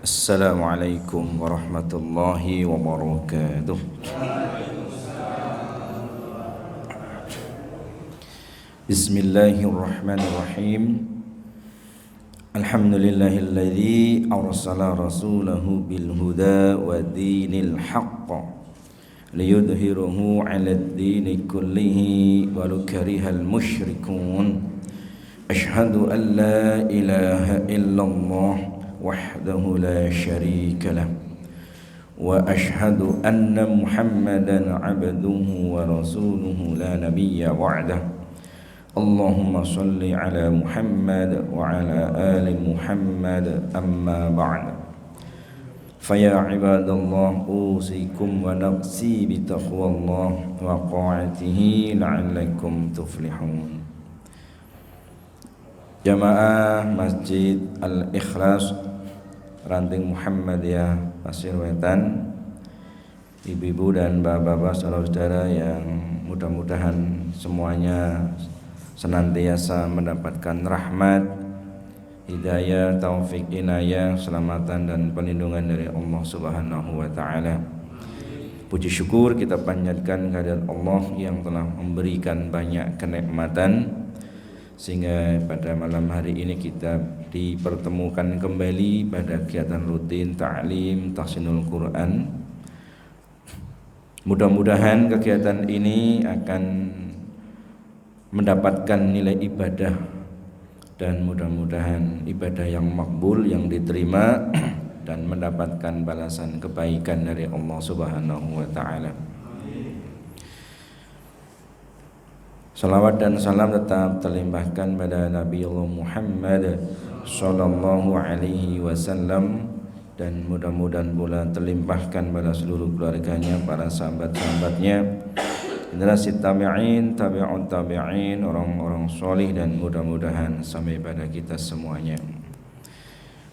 Assalamualaikum warahmatullahi wabarakatuh. Bismillahirrahmanirrahim. Alhamdulillahilladzi arsala rasulahu bil huda wa dinil haqq liyudhhirahu 'alad dini kullihi walau karihal musyrikun. Asyhadu an la ilaha illallah wahdahu la syarika lah wa asyhadu anna Muhammadan 'abduhu wa rasuluhu la nabiyya ba'dah. Allahumma shalli ala Muhammad wa ala ali Muhammad amma ba'd. Faya ibadallah usikum wa nafsi bi taqwallah wa ta'atihi la'allakum tuflihun. Jamaah Masjid Al-Ikhlas Ranting Muhammadiyah Pasir Wetan, ibu-ibu dan bapak-bapak saudara-saudara yang mudah-mudahan semuanya senantiasa mendapatkan rahmat, hidayah, taufik, inayah, keselamatan dan perlindungan dari Allah Subhanahu wa taala. Puji syukur kita panjatkan kehadirat Allah yang telah memberikan banyak kenikmatan sehingga pada malam hari ini kita dipertemukan kembali pada kegiatan rutin ta'lim tahsinul Quran. Mudah-mudahan kegiatan ini akan mendapatkan nilai ibadah dan mudah-mudahan ibadah yang makbul, yang diterima dan mendapatkan balasan kebaikan dari Allah Subhanahu wa taala. Salawat dan salam tetap terlimpahkan pada Nabi Allah Muhammad sallallahu alaihi wasallam dan mudah-mudahan pula terlimpahkan pada seluruh keluarganya, para sahabat-sahabatnya, generasi tabi'in, tabi'ut tabi'in, orang-orang solih dan mudah-mudahan sampai pada kita semuanya.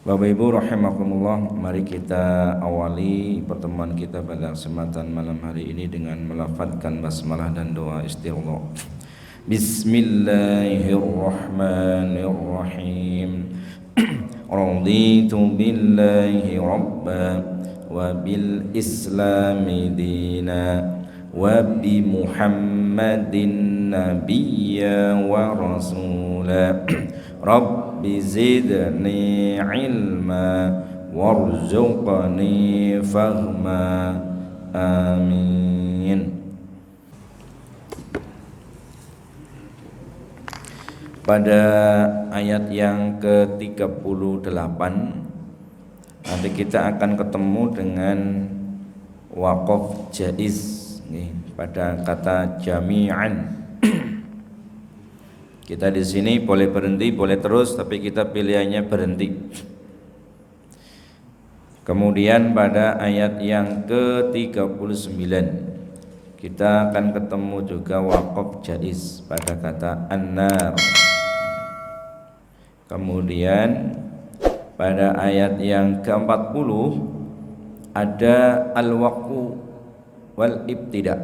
Bapak Ibu rahimakumullah, mari kita awali pertemuan kita pada kesempatan malam hari ini dengan melafadzkan basmalah dan doa istighfar. Bismillahirrahmanirrahim. Raditu billahi rabba wa bil islami dina wa bi Muhammadin nabiyya wa rasula. Rabbi zidni ilma warzuqni fahma. Amin. Pada ayat yang ke-38 nanti kita akan ketemu dengan waqaf jaiz pada kata jami'an. Kita di sini boleh berhenti, boleh terus, tapi kita pilihannya berhenti. Kemudian pada ayat yang ke-39 kita akan ketemu juga waqaf jaiz pada kata an-nar. Kemudian pada ayat yang ke-40 ada al-waqfu wal ibtida.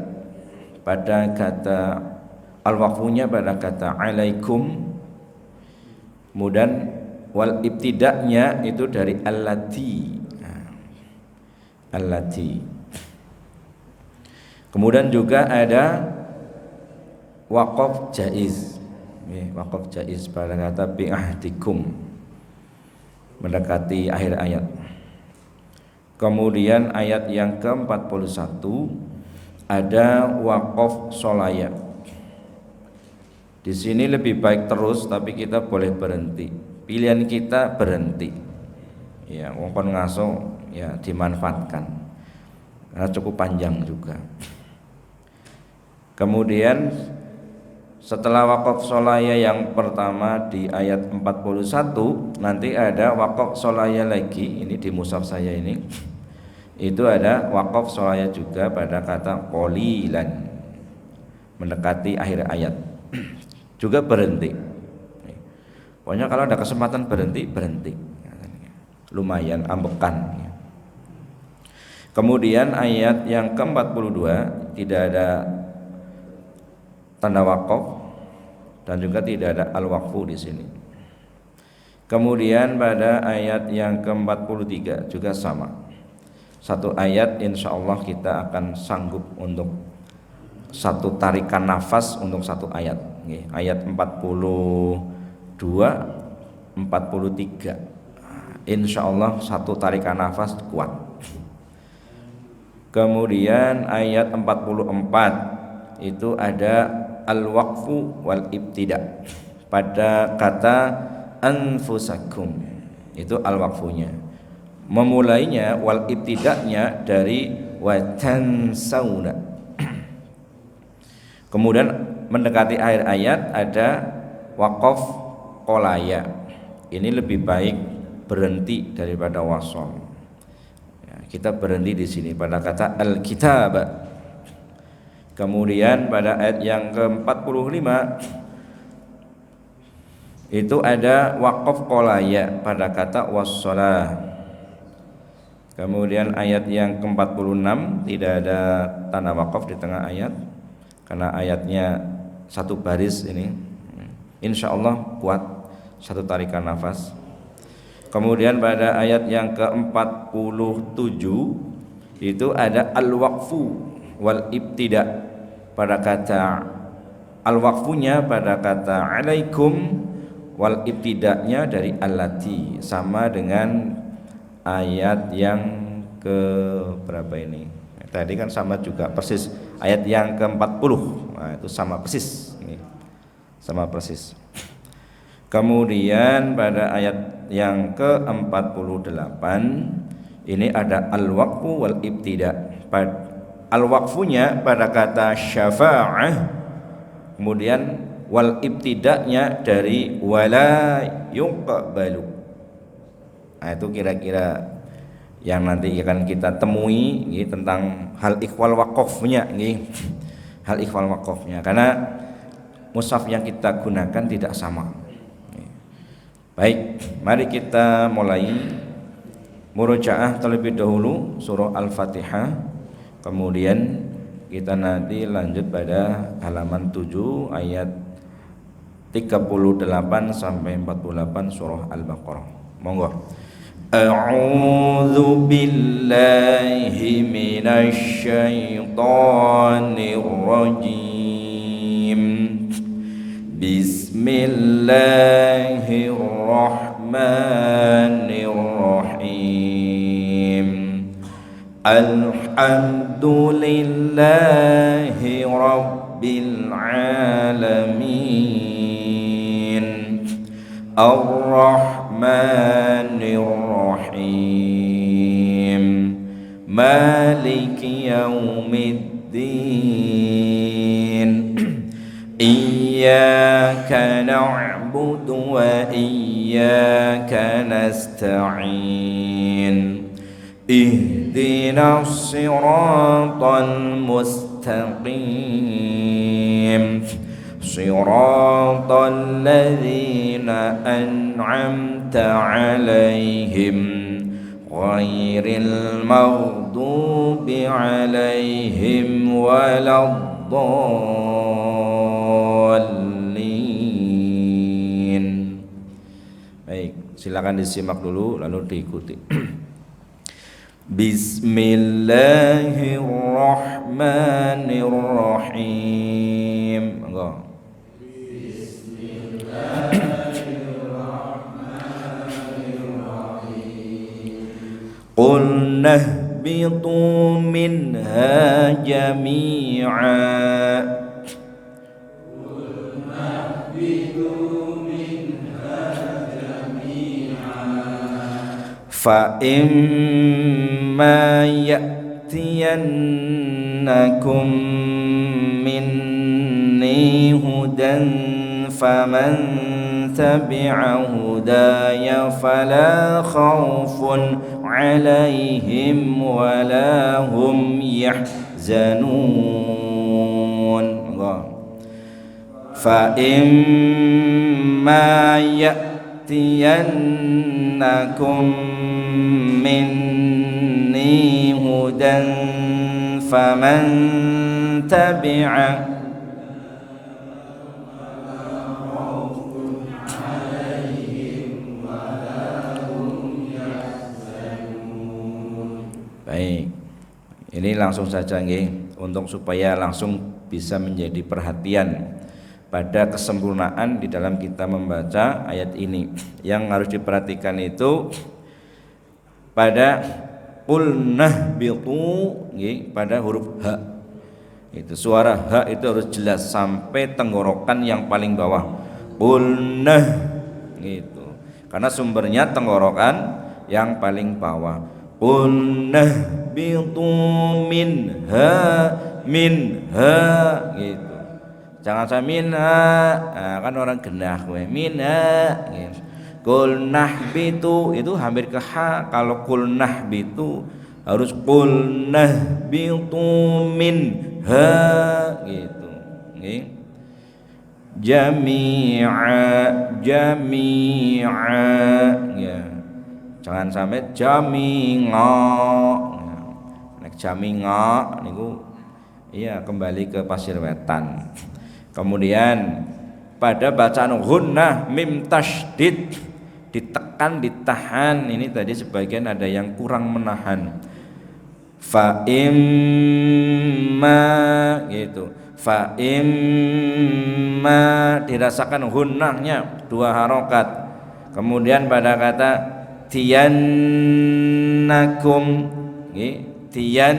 Pada kata al-waqfunya pada kata alaikum, kemudian wal ibtida'nya itu dari allati. Allati. Kemudian juga ada waqaf jaiz. Waqaf jaiz pada kata bi'ahdikum, mendekati akhir ayat. Kemudian ayat yang ke-41 ada waqaf sholaya. Di sini lebih baik terus, tapi kita boleh berhenti. Pilihan kita berhenti. Ya, wongkon ngaso ya dimanfaatkan. Karena cukup panjang juga. Kemudian setelah waqaf sholaya yang pertama di ayat 41, nanti ada waqaf sholaya lagi, ini di mushaf saya ini. Itu ada waqaf sholaya juga pada kata qalilan, mendekati akhir ayat. Juga berhenti. Pokoknya kalau ada kesempatan berhenti, berhenti. Lumayan ambekan. Kemudian ayat yang ke-42 tidak ada tanda waqaf dan juga tidak ada al-waqfu di sini. Kemudian pada ayat yang ke-43 juga sama. Satu ayat insya Allah kita akan sanggup untuk satu tarikan nafas untuk satu ayat. Ayat 42, 43. Insya Allah satu tarikan nafas kuat. Kemudian ayat 44 itu ada al-waqfu wal ibtida. Pada kata anfusakum itu al-waqfunya, memulainya wal ibtida'nya dari watansauna. Kemudian mendekati akhir ayat ada waqaf qolaya. Ini lebih baik berhenti daripada wasol. Ya, kita berhenti di sini pada kata al-kitab. Kemudian pada ayat yang ke-45 itu ada waqaf qolaya pada kata wassalah. Kemudian ayat yang ke-46 tidak ada tanda waqaf di tengah ayat karena ayatnya satu baris ini. Insyaallah kuat satu tarikan nafas. Kemudian pada ayat yang ke-47 itu ada al-waqfu wal ibtida pada kata al-waqfunya pada kata alaikum, wal ibtida'nya dari allati, sama dengan ayat yang ke berapa ini? Tadi kan sama juga persis ayat yang ke-40. Nah, itu sama persis. Ini. Sama persis. Kemudian pada ayat yang ke-48 ini ada al-waqfu wal ibtida'. Al-waqfunya pada kata syafa'ah, kemudian wal ibtida'nya dari wala yuqbalu. Nah, itu kira-kira yang nanti akan kita temui tentang hal ikhwal waqafnya hal ikhwal waqafnya, karena mushaf yang kita gunakan tidak sama. Baik, mari kita mulai murojaah terlebih dahulu surah Al-Fatihah, kemudian kita nanti lanjut pada halaman 7 ayat 38 sampai 48 surah Al-Baqarah. Monggo. A'udzu billahi minasy syaithanir rajim. Bismillahirrahmanirrahim. Alhamdulillahi rabbil alamin. Ar-Rahmanir Rahim. Maliki yaumiddin. Iyyaka na'budu wa iyyaka nasta'in. Ihdinas siratal mustaqim. Siratal ladzina an'amta 'alaihim ghairil maghdubi 'alaihim waladdallin. Baik, silakan disimak dulu lalu diikuti. Bismillahirrahmanirrahim. Enggak. Qul nahbitu minha jami'a. Fa imma ya'tiyannakum minni hudan faman tabi'a hudaya fala khawfun 'alaihim wala hum yahzanun. Fa imma ya'tiyannakum minni hudan faman tabi'a Baik. Ini langsung saja nggih untuk supaya langsung bisa menjadi perhatian pada kesempurnaan di dalam kita membaca ayat ini. Yang harus diperhatikan itu pada qulnah bitu nggih, pada huruf h. Itu suara h itu harus jelas sampai tenggorokan yang paling bawah. Qulnah gitu. Karena sumbernya tenggorokan yang paling bawah. Qulnah bitu minha gitu. Jangan saya minha, nah, kan orang genah kowe. Minha gitu. Qulnah bitu itu hampir ke ha. Kalau qulnah bitu harus qulnah bitu minha gitu. Nggih. Jami'a ya. Jangan sampai jami'a. Nek jami'a niku iya kembali ke pasir wetan. Kemudian pada bacaan gunnah mim tasydid ditekan ditahan, ini tadi sebagian ada yang kurang menahan. Fa imma gitu. Fa imma dirasakan gunnahnya 2 harokat. Kemudian pada kata tiyannakum tiyan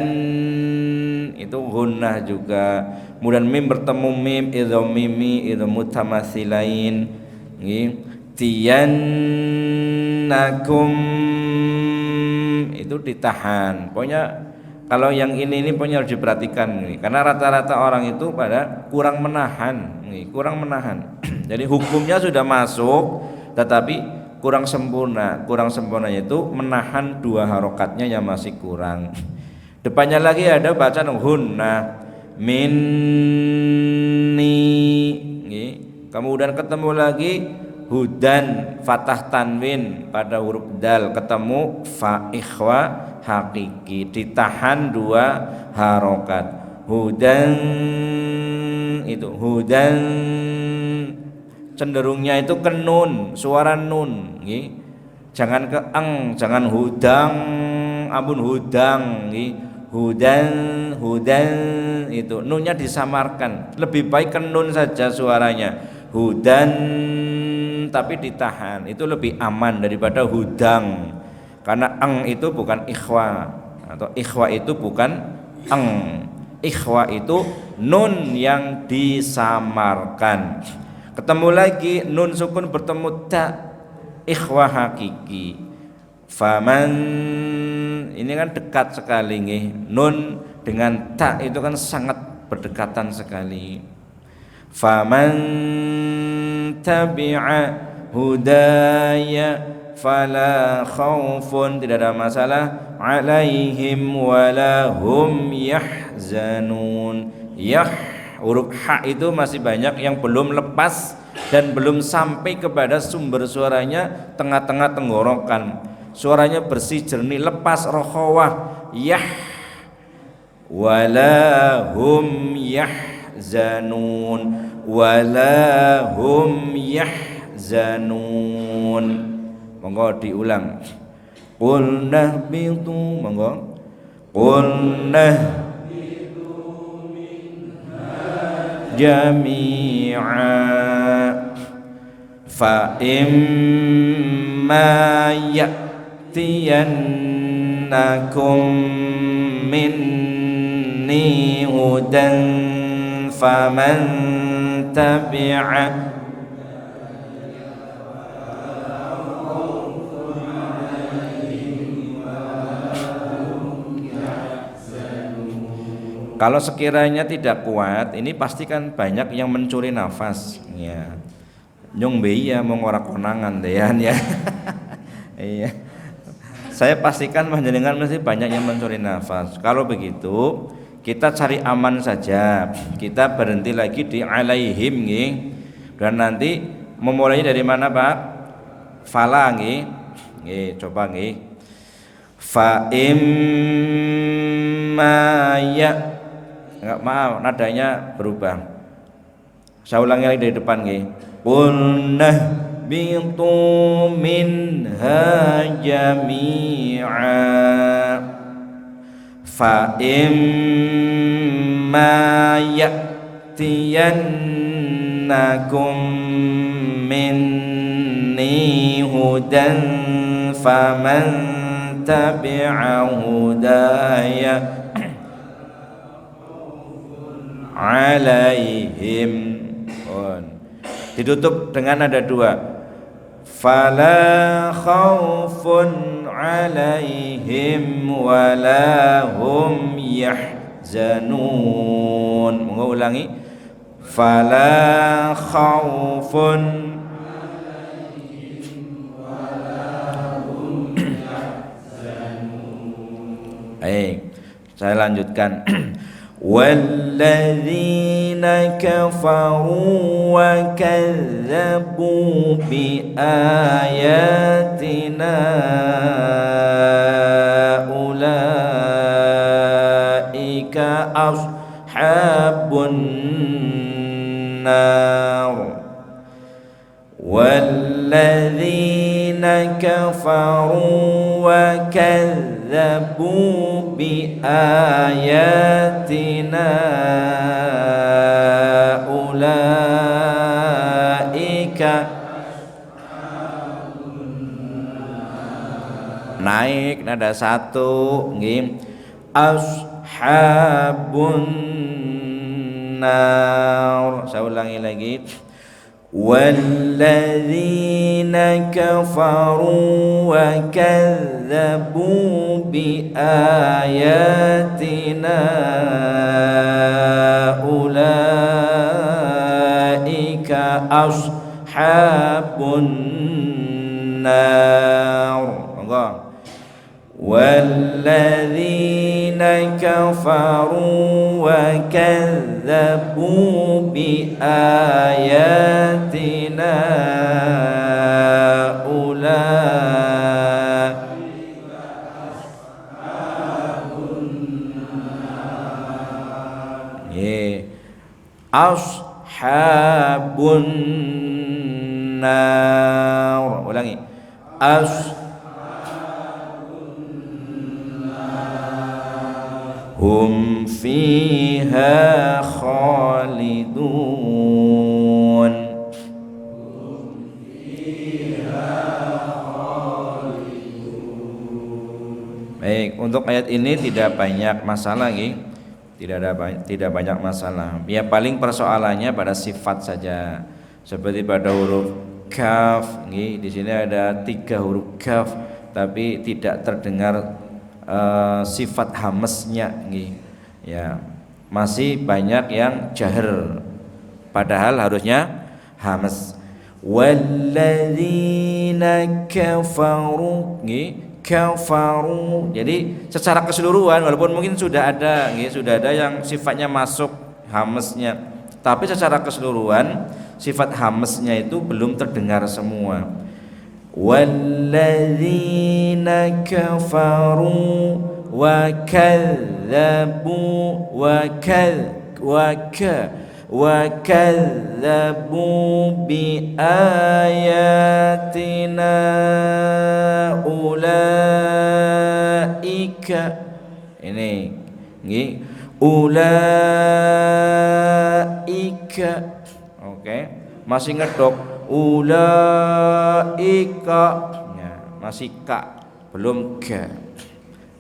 itu gunnah juga. Kemudian mim bertemu mim idham mimi idham mutamatsilain tiyannakum itu ditahan. Pokoknya kalau yang ini pokoknya harus diperhatikan nih, karena rata-rata orang itu pada kurang menahan nih, kurang menahan. Jadi hukumnya sudah masuk tetapi kurang sempurna. Kurang sempurnanya itu menahan 2 harokatnya yang masih kurang. Depannya lagi ada bacaan hunna minni. Kemudian ketemu lagi hudan fathah tanwin pada huruf dal, ketemu fa ikhwa hakiki, ditahan 2 harokat. Hudan itu hudan cenderungnya itu ke nun, suara nun jangan ke eng, jangan hudang, ampun hudang hudan itu nunnya disamarkan, lebih baik ke nun saja suaranya hudan tapi ditahan, itu lebih aman daripada hudang. Karena eng itu bukan ikhwa, atau ikhwa itu bukan eng. Ikhwa itu nun yang disamarkan. Ketemu lagi nun sukun bertemu ta, ikhwa hakiki. Faman ini kan dekat sekali nih. Nun dengan ta itu kan sangat berdekatan sekali. Faman tabi'a hudaya fala khaufun, tidak ada masalah, alaihim wala hum yahzanun. Huruf ha itu masih banyak yang belum lepas dan belum sampai kepada sumber suaranya tengah-tengah tenggorokan. Suaranya bersih jernih, lepas rokhawah wala hum yahzanun, wala hum yahzanun. Monggo diulang. Qulnah bitu, monggo. Qulnah jami'a fa imma ya'tiyannakum minni hudan faman tabi'a. Kalau sekiranya tidak kuat, ini pasti kan banyak yang mencuri nafas ya. Nyong beya mau ngorak konangan dean ya. Iya. Saya pastikan panjenengan mesti banyak yang mencuri nafas. Kalau begitu, kita cari aman saja. Kita berhenti lagi di alaihim nggih. Dan nanti memulainya dari mana, Pak? Fala nggih. Nggih, coba nggih. Fa imma ya. Enggak, maaf, nadanya berubah. Saya ulangi lagi dari depan nggih. Qulnah bitu minha jami'a fa imma ya'tiyannakum minni hudan faman tabi'a hudaya alaihim. Ditutup dengan ada dua, fala khaufun alaihim wala hum yahzanun. Mau ulangi, fala khaufun alaihim wala hum yahzanun. Saya lanjutkan. Walladzina kafaru wa kadzabu bi ayatina ulaika ashabun nar. Walladzina kafaru wa kadzabu bi ayatina ulaika naik nada satu nggih, ashabun nar. Saya ulangi lagi, walladzina kafaru wa kadzabu bi ayatina ulaika ashabun nar. Walladzina kafaru wa kadzabu bi ayatina ulaika ashabun nar. Ashabun nar. Ulangi, hum fiha khalidun. Baik, untuk ayat ini tidak banyak masalah nggih. Tidak banyak masalah. Ya paling persoalannya pada sifat saja. Seperti pada huruf kaf nggih, di sini ada 3 huruf kaf tapi tidak terdengar sifat hamesnya nih, ya masih banyak yang jahar padahal harusnya hames. Walladzina kafaru nih, kafaru. Jadi secara keseluruhan walaupun mungkin sudah ada yang sifatnya masuk hamesnya, tapi secara keseluruhan sifat hamesnya itu belum terdengar semua. Walladzina kafaru wa kadzabu wa kadzabu bi ayatina ulaika. Ini nggih, ulaika. Oke, masih ngedok ulaika ya, masih ka belum ga.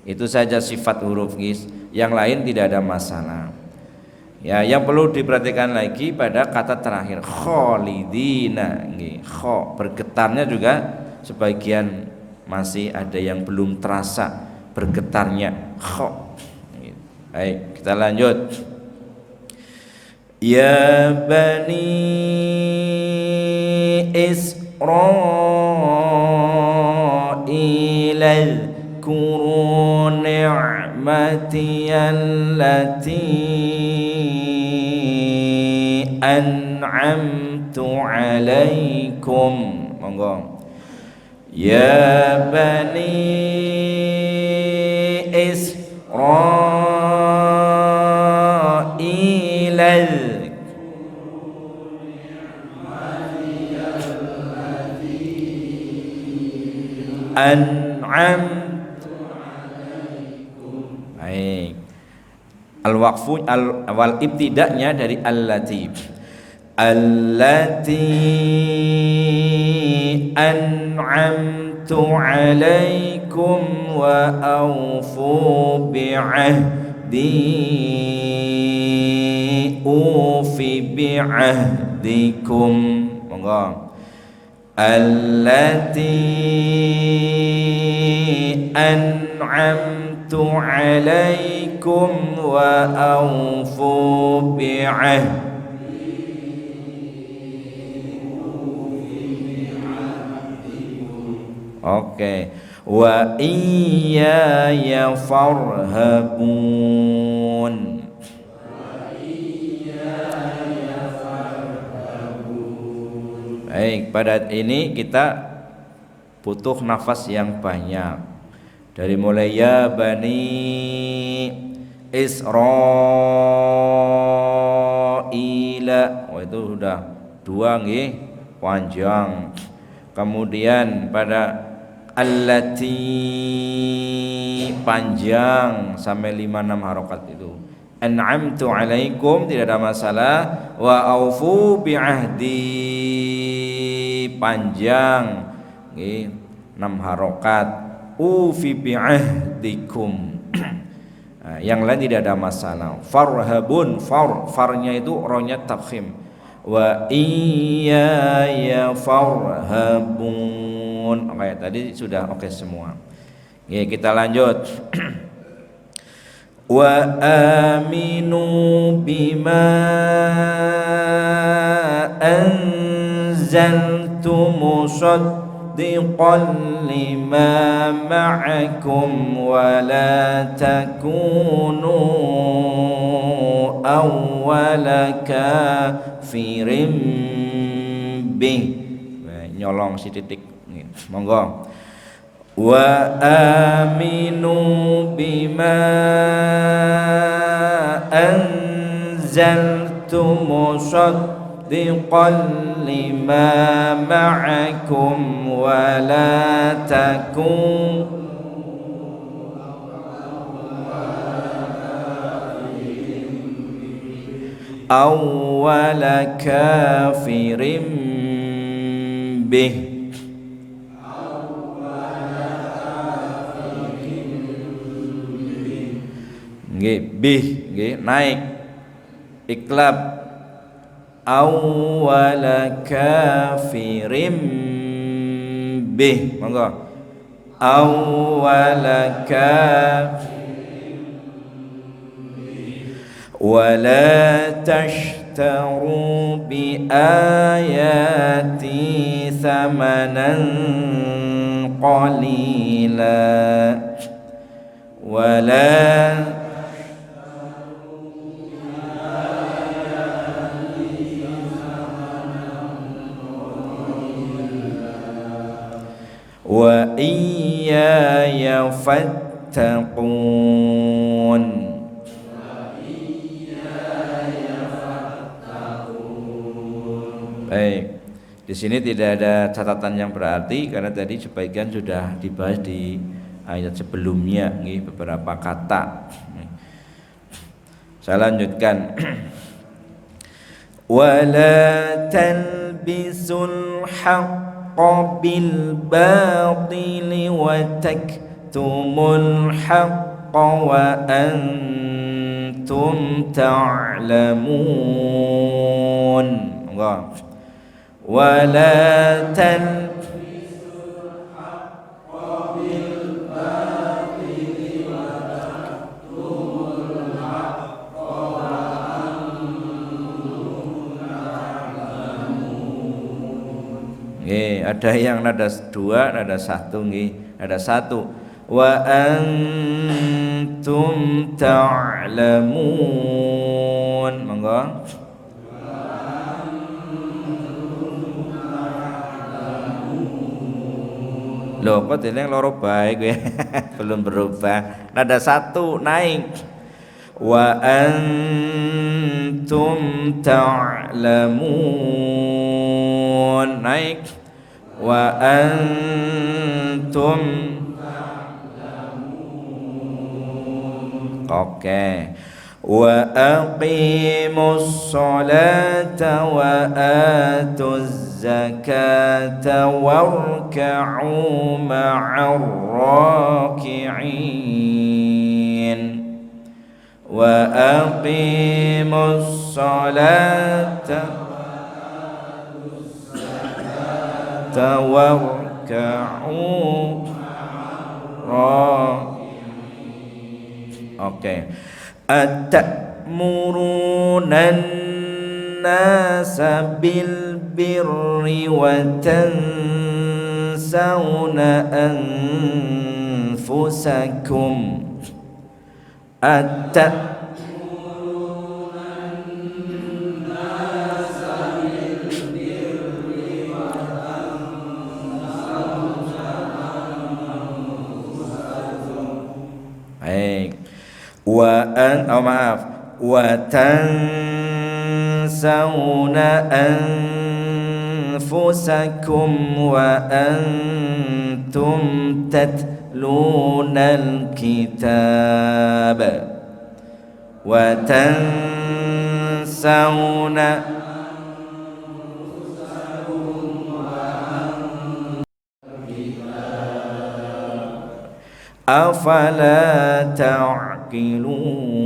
Itu saja sifat huruf guys, yang lain tidak ada masalah. Ya, yang perlu diperhatikan lagi pada kata terakhir khalidina nggih, kho bergetarnya juga sebagian masih ada yang belum terasa bergetarnya kho. Baik, kita lanjut. Ya bani Israil اذكروا نعمتي التي أنعمت عليكم. Monggo. Ya bani Israil an'amtu alaikum. Baik. Al-waqfu wal ibtida'nya dari allati. Allati an'amtu 'alaikum wa awfu bi'ahdi ufi bi'ahdikum. Monggo. Allati an'amtu 'alaikum wa awfu bi'ahdi. Oke. Wa iyaya farhabun. Baik, pada ini kita butuh nafas yang banyak. Dari mulai ya bani Israila, oh itu sudah dua nggih, panjang. Kemudian pada allati panjang sampai 5-6 harokat itu. An'amtu 'alaikum tidak ada masalah. Wa aufu bi'ahdi panjang nggih 6 harokat. Ufi bi'ahdikum. Nah, yang lain tidak ada masalah. Farhabun, farnya itu rohnya tafkhim. Wa iyaya farhabun. Oke, tadi sudah oke semua. Oke, kita lanjut. Wa aminu bima anzaltu musaddiqan lima ma'akum wa la takunu awwala kafirin bih. Nyolong si titik. Monggo. Wa aminu bima anzaltu musaddiqan lima ma'akum wa la takunu awwala kafirin bih. Nggih, bih nggih naik iklab awwala kafirim bih. Monggo. Awwala kafirim wa la tashtaru bi ayati thamanan qalila wa la wa iyaya fattaqun. Baik, di sini tidak ada catatan yang berarti karena tadi sebagian sudah dibahas di ayat sebelumnya, nih beberapa kata. Saya lanjutkan. Wala talbisul haqq bil batili wa taktumul haqqa wa antum ta'lamun. Wa la talbisul haqqa bil batili wa taktumul haqqa wa antum ta'lamun. Ada yang nada 2, nada 1 nggih, nada 1. Wa antum ta'lamun. Monggo. Loh, kok deleng loro bae kowe. Belum berubah. Nada 1 naik. Wa antum ta'lamun naik. Wa antum Oke. Wa aqimus sholata wa atuz zakata warka'u ma'ar raki'in. Wa aqimus sholata warka'u Oke. Atamuruna nasa bil birri wa tansawna anfusakum. Wa tansawna anfusakum wa antum tatlunal kitab wa tansawna afala ta'qilun.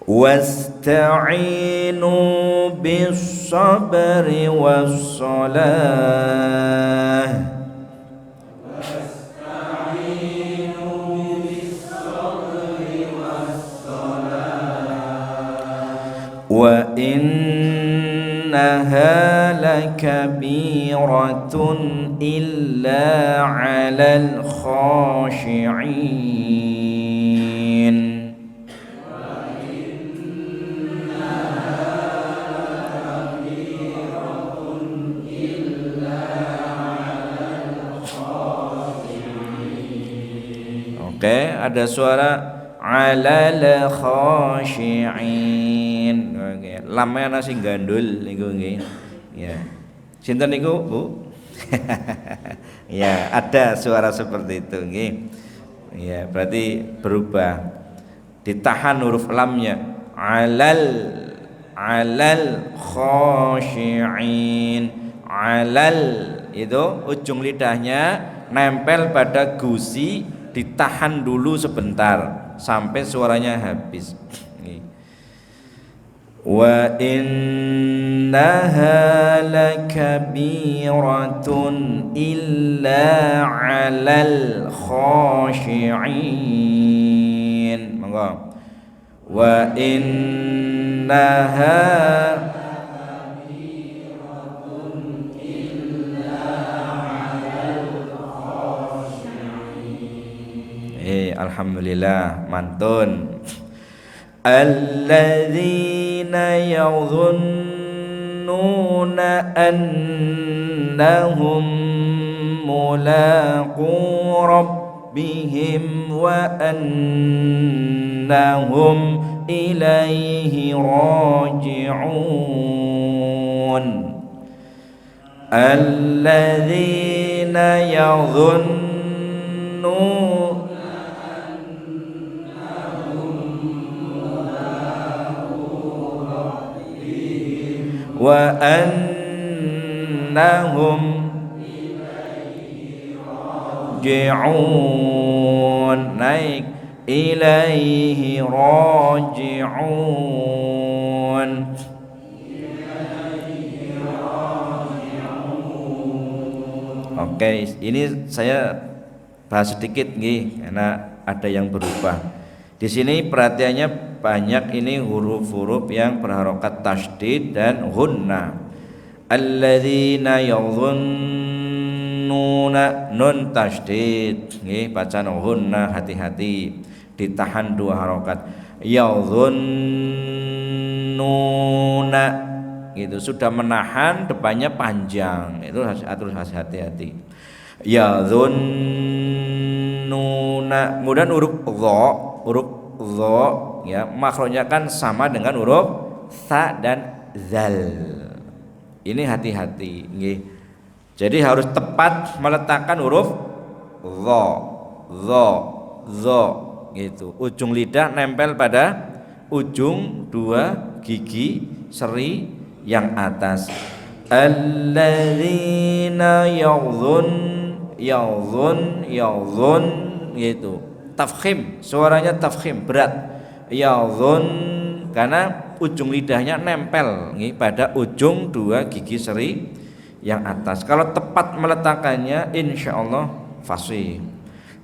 Wasta'inu bis sabri was salah. Wa innaha lakabiratun illa 'alal khashi'in. Oke, ada suara 'alal khashi'in. Oke, lamnya ana sing gandul niku nggih. Ya. Sinten niku, Bu? Ya, ada suara seperti itu nggih. Ya, berarti berubah. Ditahan huruf lamnya. 'alal khashi'in. 'Alal itu ujung lidahnya nempel pada gusi, ditahan dulu sebentar sampai suaranya habis. Wa innaha lakabiratun illa 'alal khashi'in. Monggo. Wa innaha alhamdulillah, mantun. Alladzina yadhunnuna annahum mulaqu rabbihim wa annahum ilaihi raji'un. Alladzina yadhunnuna wa annahum raji'un. Naik ilaihi raji'un. Oke, ini saya bahas sedikit nih karena ada yang berubah. Di sini perhatiannya banyak, ini huruf-huruf yang berharokat tasydid dan ghunna. Alladzina yadhunnuna, nun tasydid nggih, bacaan ghunna, hati-hati, ditahan dua harokat. Yadhunnuna gitu, sudah menahan, depannya panjang, itu harus hati-hati. Yadhunnuna, kemudian huruf dha ya, makhrajnya kan sama dengan huruf tha dan zal. Ini hati-hati nggih. Jadi harus tepat meletakkan huruf dha, dha gitu. Ujung lidah nempel pada ujung dua gigi seri yang atas. Alladzina yadhun gitu. Tafkhim, suaranya tafkhim berat. Yadhun karena ujung lidahnya nempel pada ujung dua gigi seri yang atas. Kalau tepat meletakkannya insyaallah fasih.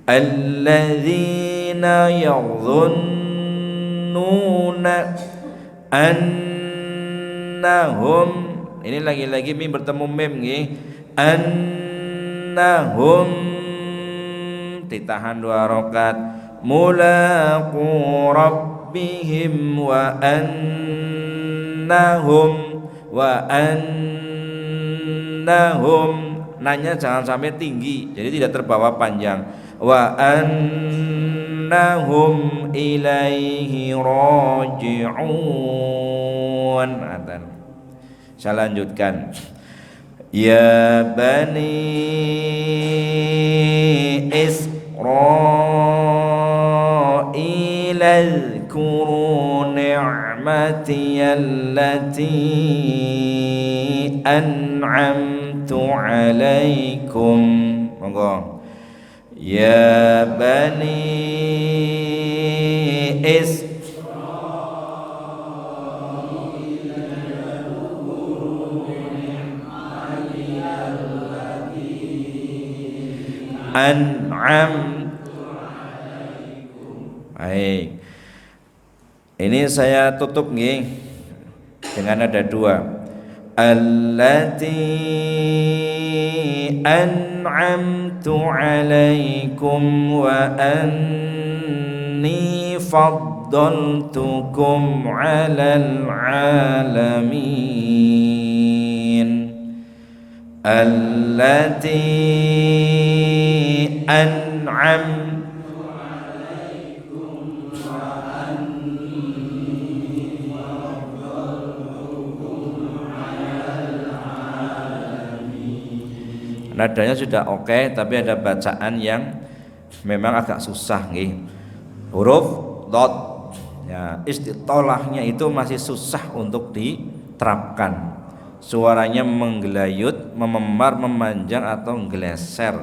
Alladzina yadhunnuna annahum, ini lagi-lagi mim bertemu mim nggih. Annahum ditahan 2 rakaat. Mulaqu rabbihim wa annahum nanya jangan sampai tinggi, jadi tidak terbawa panjang. Wa annahum ilaihi raji'un. Saya lanjutkan. Ya bani Israil اذكروا نعمتي التي أنعمت عليكم. Monggo. Ya bani Baik. Ini saya tutup nggih dengan ada 2. Allati an'amtu 'alaikum wa anni faddaltukum 'alal 'alamin. Allati an'amtu nadanya sudah oke, tapi ada bacaan yang memang agak susah nih. Huruf dot ya, istitolahnya itu masih susah untuk diterapkan. Suaranya menggelayut, mememar, memanjang atau geleser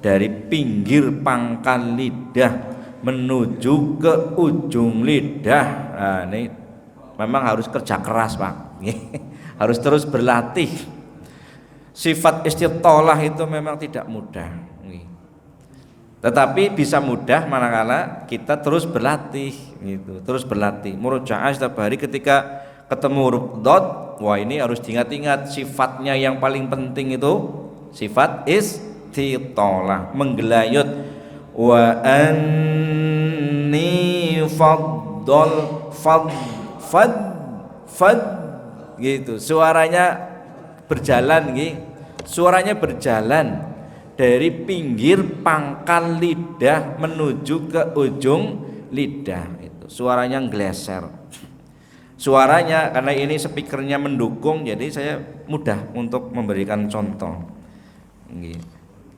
dari pinggir pangkal lidah menuju ke ujung lidah. Nah, ini memang harus kerja keras, Pak. Harus terus berlatih. Sifat istitolah itu memang tidak mudah, tetapi bisa mudah manakala kita terus berlatih gitu, terus berlatih. Murojaah setiap hari ketika ketemu huruf dot, wah ini harus diingat-ingat sifatnya yang paling penting itu sifat istitolah, menggelayut. Wa anni fad gitu, suaranya berjalan gitu. Suaranya berjalan dari pinggir pangkal lidah menuju ke ujung lidah, itu suaranya ngeleser. Suaranya karena ini speakernya mendukung, jadi saya mudah untuk memberikan contoh.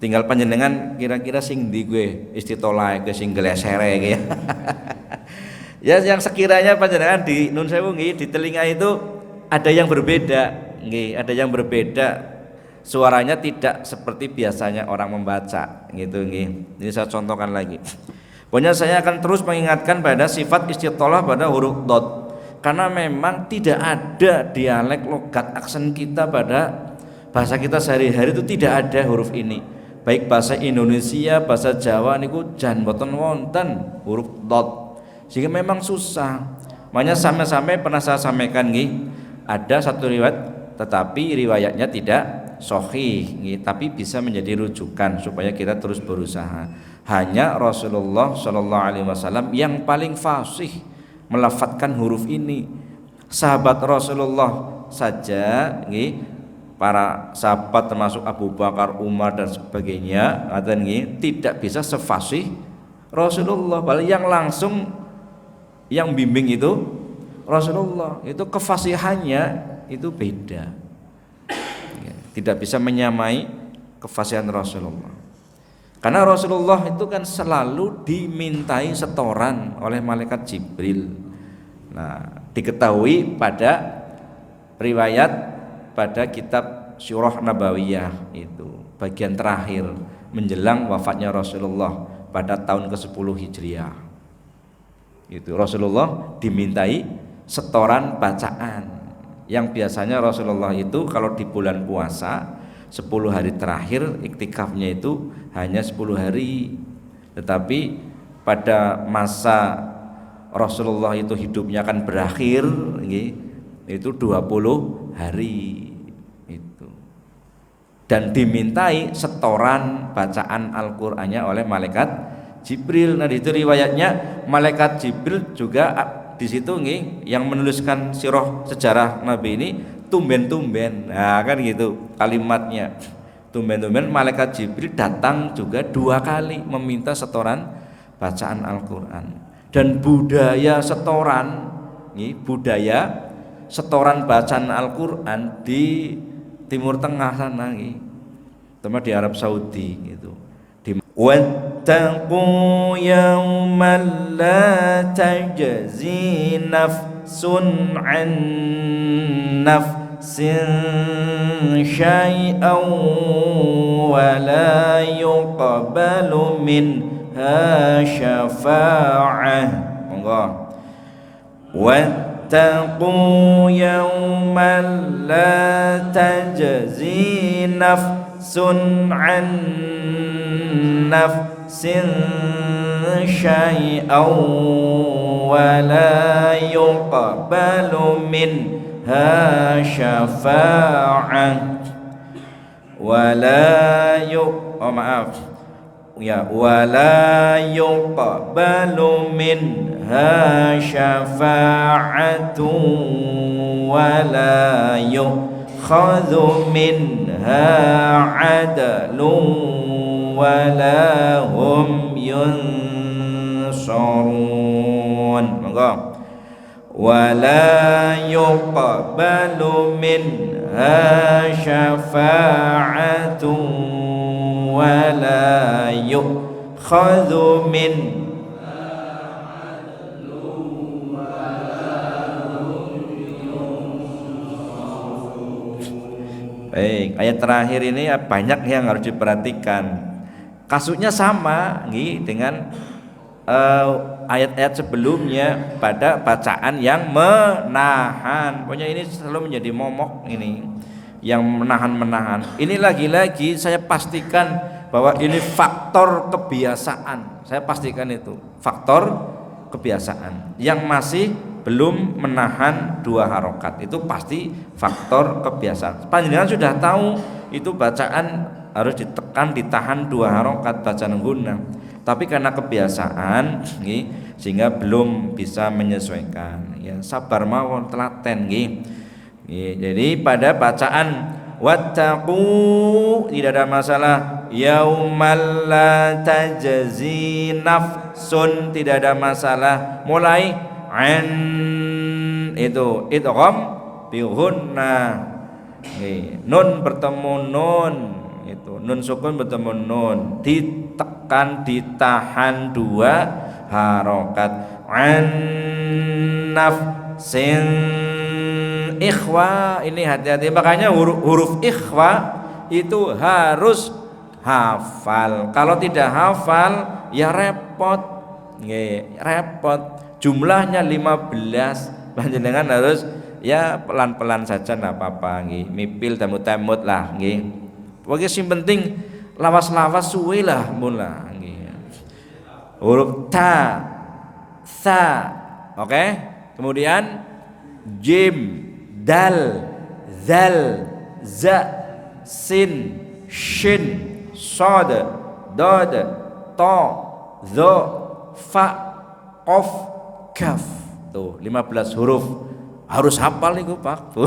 Tinggal panjenengan kira-kira sing di gue istitolah ke sing glesere gitu. Ya yang sekiranya panjenengan di nun sewu di telinga itu ada yang berbeda. Ada yang berbeda, suaranya tidak seperti biasanya orang membaca gitu nggih. Ini saya contohkan lagi. Pokoknya saya akan terus mengingatkan pada sifat istitolah pada huruf dot, karena memang tidak ada dialek logat aksen kita pada bahasa kita sehari-hari itu tidak ada huruf ini. Baik bahasa Indonesia, bahasa Jawa niku jan boten wonten huruf dot. Sehingga memang susah. Makanya sampai-sampai pernah saya sampaikan nggih, ada satu riwayat tetapi riwayatnya tidak sahih, tapi bisa menjadi rujukan supaya kita terus berusaha. Hanya Rasulullah SAW yang paling fasih melafadzkan huruf ini. Sahabat Rasulullah saja, para sahabat termasuk Abu Bakar, Umar dan sebagainya, tidak bisa sefasih Rasulullah. Padahal yang langsung yang bimbing itu Rasulullah, itu kefasihannya itu beda. tidak bisa menyamai kefasihan Rasulullah. Karena Rasulullah itu kan selalu dimintai setoran oleh malaikat Jibril. Nah, diketahui pada riwayat pada kitab Syurah Nabawiyah itu bagian terakhir menjelang wafatnya Rasulullah pada tahun ke-10 Hijriah. Itu Rasulullah dimintai setoran bacaan. Yang biasanya Rasulullah itu kalau di bulan puasa 10 hari terakhir iktikafnya itu hanya 10 hari. Tetapi pada masa Rasulullah itu hidupnya akan berakhir itu 20 hari itu. Dan dimintai setoran bacaan Al-Qur'annya oleh malaikat Jibril. Nah, itu riwayatnya malaikat Jibril juga di situ yang menuliskan sirah sejarah Nabi ini tumben-tumben. Nah, kan gitu kalimatnya. Tumben-tumben malaikat Jibril datang juga 2 kali meminta setoran bacaan Al-Qur'an. Dan budaya setoran budaya setoran bacaan Al-Qur'an di Timur Tengah sana terutama di Arab Saudi gitu. Wattaqu yawman la tajzi nafsun an nafsin syai'an wa la yuqbalu minha syafa'ah. Monggo. Wattaqu yawman la tajzi nafsun an nafsin syai'an wa la yuqbalu minha syafa'ah wa la yuqbalu minha syafa'atun wa la yukhadhu minha 'adlun wala hum yunsarun. Monggo. Wala yuqbalu minha syafa'atun wala yukhadhu min Baik, ayat terakhir ini banyak yang harus diperhatikan. Kasusnya sama dengan ayat-ayat sebelumnya pada bacaan yang menahan. Pokoknya ini selalu menjadi momok ini yang menahan-menahan. Ini lagi-lagi saya pastikan bahwa ini faktor kebiasaan. Saya pastikan itu faktor kebiasaan yang masih belum menahan 2 harokat itu pasti faktor kebiasaan. Panjenengan sudah tahu itu bacaan harus ditekan, ditahan 2 harokat bacaan guna, tapi karena kebiasaan sehingga belum bisa menyesuaikan. Ya, sabar mawon telaten jadi pada bacaan wattaqu tidak ada masalah, yaumal la tajzi nafsun tidak ada masalah, mulai an itu idgham bi ghunna nun bertemu nun itu nun sukun bertemu nun ditekan ditahan 2 harokat an nafsin ikhwa. Ini hati-hati, makanya huruf ikhwa itu harus hafal. Kalau tidak hafal ya repot repot. Jumlahnya 15, panjenengan harus ya pelan-pelan saja enggak apa-apa mipil temut-temut lah Pokoknya sing penting lawas-lawas suwe lah mula huruf ta, sa, oke? Kemudian jim, dal, zal, za, sin, shin, sod, dod, to, zo, fa, qaf, kaf. Tuh 15 huruf harus hafal nih Pak.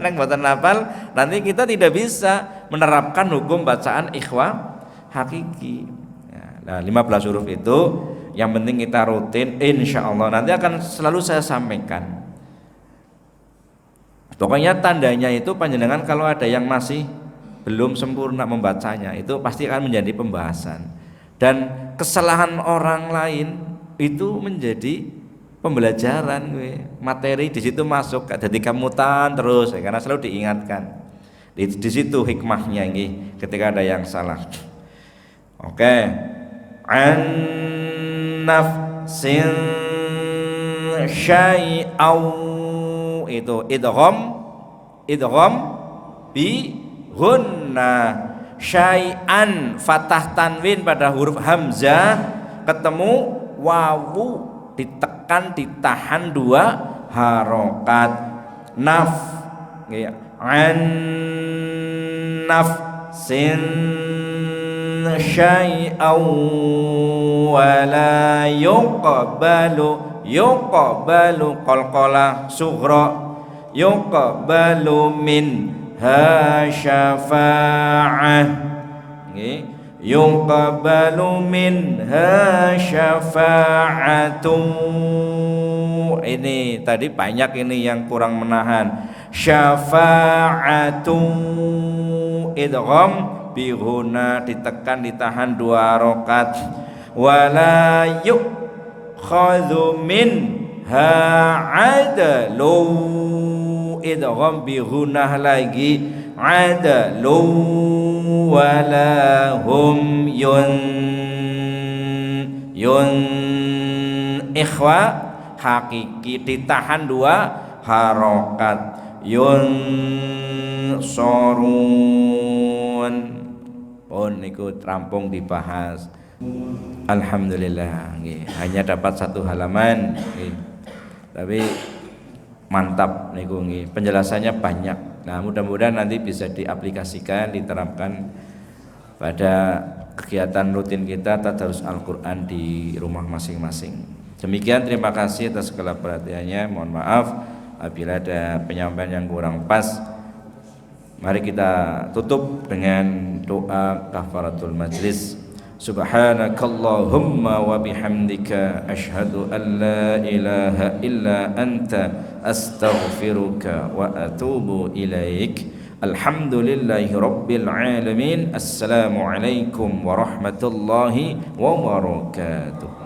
Nang mboten hafal nanti kita tidak bisa menerapkan hukum bacaan ikhwa hakiki. Nah, 15 huruf itu yang penting kita rutin, insya Allah nanti akan selalu saya sampaikan. Pokoknya tandanya itu panjenengan kalau ada yang masih belum sempurna membacanya, itu pasti akan menjadi pembahasan. Dan kesalahan orang lain itu menjadi pembelajaran, materi di situ masuk, jadi kamutan terus ya, karena selalu diingatkan. Di situ hikmahnya ini ketika ada yang salah. Oke. An nafsin syai'au, itu idgham bi gunna. Syai'an fathah tanwin pada huruf hamzah, ketemu wawu ditekan ditahan 2 harokat. Naf ya, an nafsin syai'aw wa la yuqbalu qalqalah sughra, yuqbalu minha syafa'ah, yuqbalu minha syafa'atu. Ini tadi banyak ini yang kurang menahan. Syafa'atu idgham bi ghunna, ditekan ditahan 2 harokat. Wala yukhadhu minha adalu, idgham bi ghunnah lagi, adalu wala hum yun ikhwa hakiki ditahan 2 harokat, yun sorun pun ikut rampung dibahas. Alhamdulillah, hanya dapat 1 halaman, tapi mantap niku, penjelasannya banyak. Nah, mudah-mudahan nanti bisa diaplikasikan, diterapkan pada kegiatan rutin kita tadarus Al-Qur'an di rumah masing-masing. Demikian, terima kasih atas segala perhatiannya. Mohon maaf apabila ada penyampaian yang kurang pas. Mari kita tutup dengan doa kafaratul majlis. Subhanakallahumma wa bihamdika asyhadu an la ilaha illa anta astaghfiruka wa atubu ilaik. Alhamdulillahi rabbil alamin. Assalamualaikum warahmatullahi wabarakatuh.